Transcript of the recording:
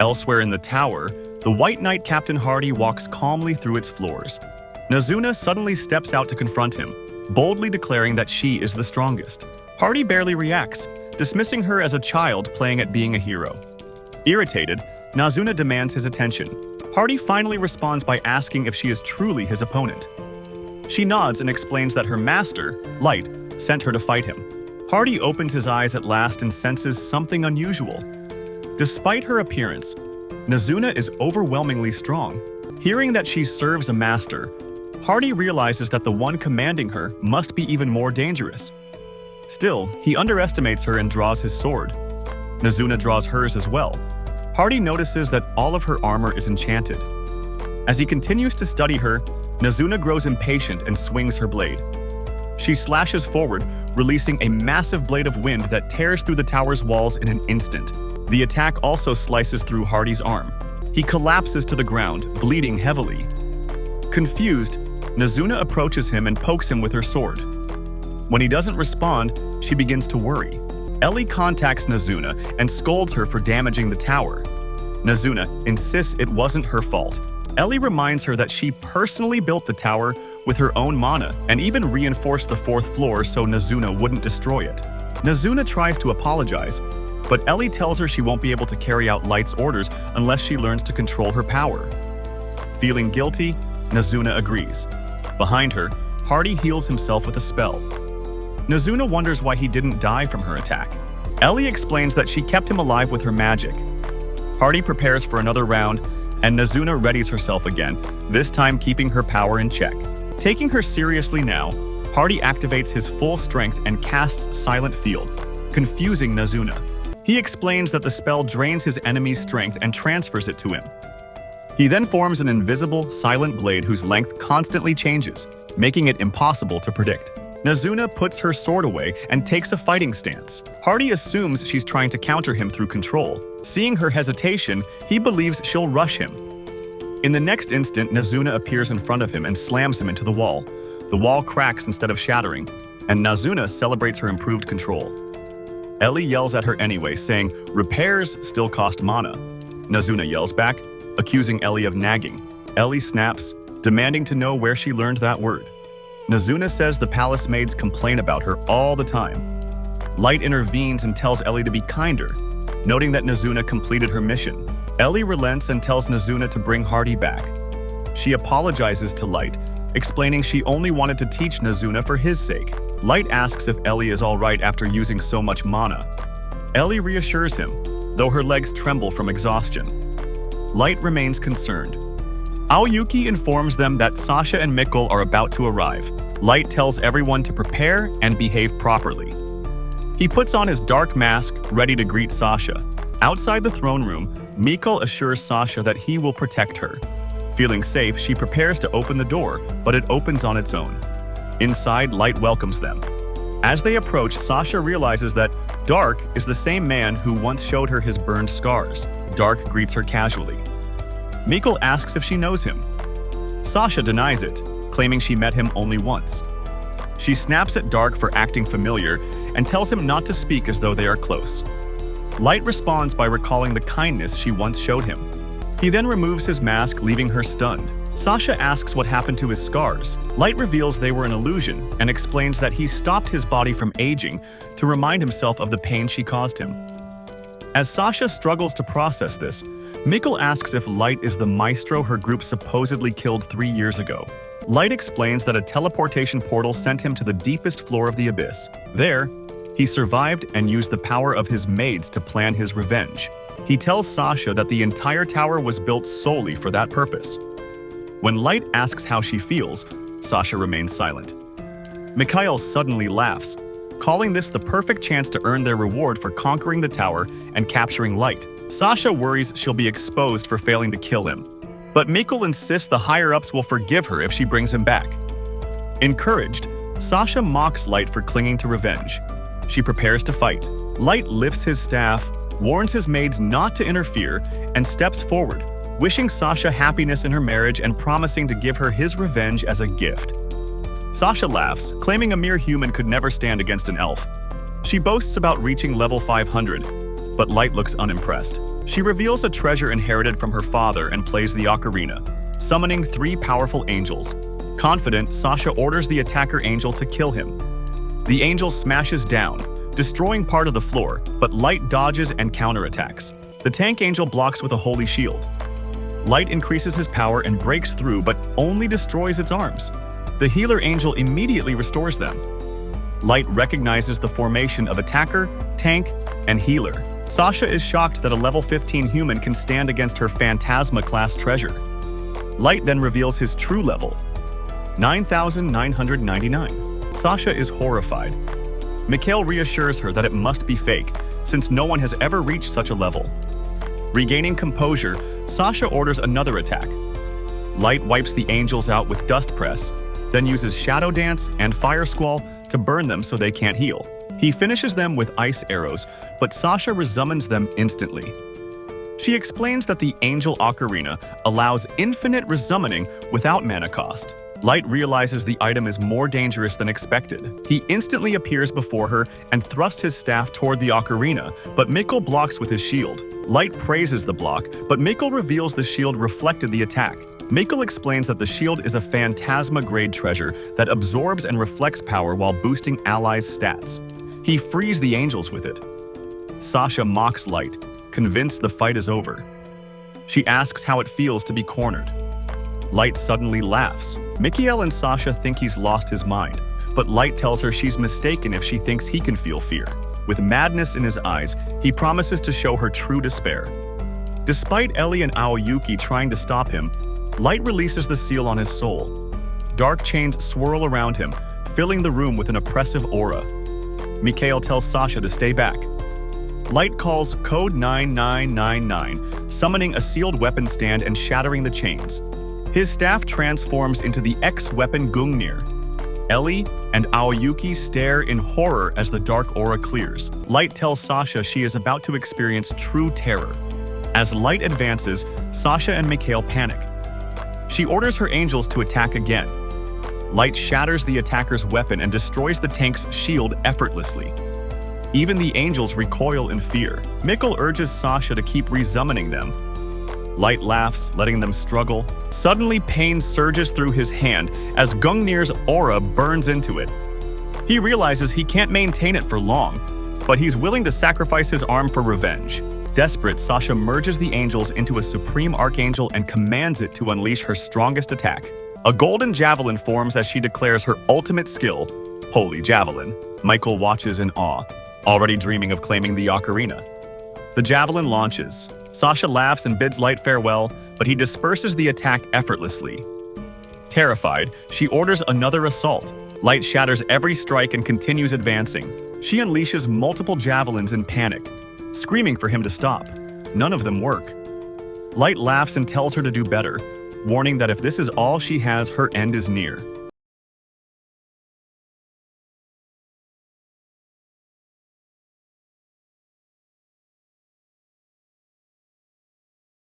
Elsewhere in the tower, the White Knight Captain Hardy walks calmly through its floors. Nazuna suddenly steps out to confront him, boldly declaring that she is the strongest. Hardy barely reacts, dismissing her as a child playing at being a hero. Irritated, Nazuna demands his attention. Hardy finally responds by asking if she is truly his opponent. She nods and explains that her master, Light, sent her to fight him. Hardy opens his eyes at last and senses something unusual. Despite her appearance, Nazuna is overwhelmingly strong. Hearing that she serves a master, Hardy realizes that the one commanding her must be even more dangerous. Still, he underestimates her and draws his sword. Nazuna draws hers as well. Hardy notices that all of her armor is enchanted. As he continues to study her, Nazuna grows impatient and swings her blade. She slashes forward, releasing a massive blade of wind that tears through the tower's walls in an instant. The attack also slices through Hardy's arm. He collapses to the ground, bleeding heavily. Confused, Nazuna approaches him and pokes him with her sword. When he doesn't respond, she begins to worry. Ellie contacts Nazuna and scolds her for damaging the tower. Nazuna insists it wasn't her fault. Ellie reminds her that she personally built the tower with her own mana and even reinforced the 4th floor so Nazuna wouldn't destroy it. Nazuna tries to apologize, but Ellie tells her she won't be able to carry out Light's orders unless she learns to control her power. Feeling guilty, Nazuna agrees. Behind her, Hardy heals himself with a spell. Nazuna wonders why he didn't die from her attack. Ellie explains that she kept him alive with her magic. Hardy prepares for another round, and Nazuna readies herself again, this time keeping her power in check. Taking her seriously now, Hardy activates his full strength and casts Silent Field, confusing Nazuna. He explains that the spell drains his enemy's strength and transfers it to him. He then forms an invisible, silent blade whose length constantly changes, making it impossible to predict. Nazuna puts her sword away and takes a fighting stance. Hardy assumes she's trying to counter him through control. Seeing her hesitation, he believes she'll rush him. In the next instant, Nazuna appears in front of him and slams him into the wall. The wall cracks instead of shattering, and Nazuna celebrates her improved control. Ellie yells at her anyway, saying, "Repairs still cost mana." Nazuna yells back, accusing Ellie of nagging. Ellie snaps, demanding to know where she learned that word. Nazuna says the palace maids complain about her all the time. Light intervenes and tells Ellie to be kinder, noting that Nazuna completed her mission. Ellie relents and tells Nazuna to bring Hardy back. She apologizes to Light, explaining she only wanted to teach Nazuna for his sake. Light asks if Ellie is alright after using so much mana. Ellie reassures him, though her legs tremble from exhaustion. Light remains concerned. Aoyuki informs them that Sasha and Mikhael are about to arrive. Light tells everyone to prepare and behave properly. He puts on his dark mask, ready to greet Sasha. Outside the throne room, Mikhael assures Sasha that he will protect her. Feeling safe, she prepares to open the door, but it opens on its own. Inside, Light welcomes them. As they approach, Sasha realizes that Dark is the same man who once showed her his burned scars. Dark greets her casually. Mikhael asks if she knows him. Sasha denies it, claiming she met him only once. She snaps at Dark for acting familiar and tells him not to speak as though they are close. Light responds by recalling the kindness she once showed him. He then removes his mask, leaving her stunned. Sasha asks what happened to his scars. Light reveals they were an illusion and explains that he stopped his body from aging to remind himself of the pain she caused him. As Sasha struggles to process this, Mikhael asks if Light is the maestro her group supposedly killed 3 years ago. Light explains that a teleportation portal sent him to the deepest floor of the abyss. There, he survived and used the power of his maids to plan his revenge. He tells Sasha that the entire tower was built solely for that purpose. When Light asks how she feels, Sasha remains silent. Mikhael suddenly laughs, calling this the perfect chance to earn their reward for conquering the tower and capturing Light. Sasha worries she'll be exposed for failing to kill him, but Mikhael insists the higher-ups will forgive her if she brings him back. Encouraged, Sasha mocks Light for clinging to revenge. She prepares to fight. Light lifts his staff, warns his maids not to interfere, and steps forward, wishing Sasha happiness in her marriage and promising to give her his revenge as a gift. Sasha laughs, claiming a mere human could never stand against an elf. She boasts about reaching level 500. but Light looks unimpressed. She reveals a treasure inherited from her father and plays the ocarina, summoning 3 powerful angels. Confident, Sasha orders the attacker angel to kill him. The angel smashes down, destroying part of the floor, but Light dodges and counterattacks. The tank angel blocks with a holy shield. Light increases his power and breaks through, but only destroys its arms. The healer angel immediately restores them. Light recognizes the formation of attacker, tank, and healer. Sasha is shocked that a level 15 human can stand against her Phantasma-class treasure. Light then reveals his true level, 9,999. Sasha is horrified. Mikhael reassures her that it must be fake, since no one has ever reached such a level. Regaining composure, Sasha orders another attack. Light wipes the angels out with Dust Press, then uses Shadow Dance and Fire Squall to burn them so they can't heal. He finishes them with ice arrows, but Sasha resummons them instantly. She explains that the Angel Ocarina allows infinite resummoning without mana cost. Light realizes the item is more dangerous than expected. He instantly appears before her and thrusts his staff toward the ocarina, but Mikhael blocks with his shield. Light praises the block, but Mikhael reveals the shield reflected the attack. Mikhael explains that the shield is a Phantasma-grade treasure that absorbs and reflects power while boosting allies' stats. He frees the angels with it. Sasha mocks Light, convinced the fight is over. She asks how it feels to be cornered. Light suddenly laughs. Mikhael and Sasha think he's lost his mind, but Light tells her she's mistaken if she thinks he can feel fear. With madness in his eyes, he promises to show her true despair. Despite Ellie and Aoyuki trying to stop him, Light releases the seal on his soul. Dark chains swirl around him, filling the room with an oppressive aura. Mikhael tells Sasha to stay back. Light calls Code 9999, summoning a sealed weapon stand and shattering the chains. His staff transforms into the X-weapon Gungnir. Ellie and Aoyuki stare in horror as the dark aura clears. Light tells Sasha she is about to experience true terror. As Light advances, Sasha and Mikhael panic. She orders her angels to attack again. Light shatters the attacker's weapon and destroys the tank's shield effortlessly. Even the angels recoil in fear. Mikhael urges Sasha to keep resummoning them. Light laughs, letting them struggle. Suddenly, pain surges through his hand as Gungnir's aura burns into it. He realizes he can't maintain it for long, but he's willing to sacrifice his arm for revenge. Desperate, Sasha merges the angels into a supreme archangel and commands it to unleash her strongest attack. A golden javelin forms as she declares her ultimate skill, Holy Javelin. Mikhael watches in awe, already dreaming of claiming the ocarina. The javelin launches. Sasha laughs and bids Light farewell, but he disperses the attack effortlessly. Terrified, she orders another assault. Light shatters every strike and continues advancing. She unleashes multiple javelins in panic, screaming for him to stop. None of them work. Light laughs and tells her to do better, warning that if this is all she has, her end is near.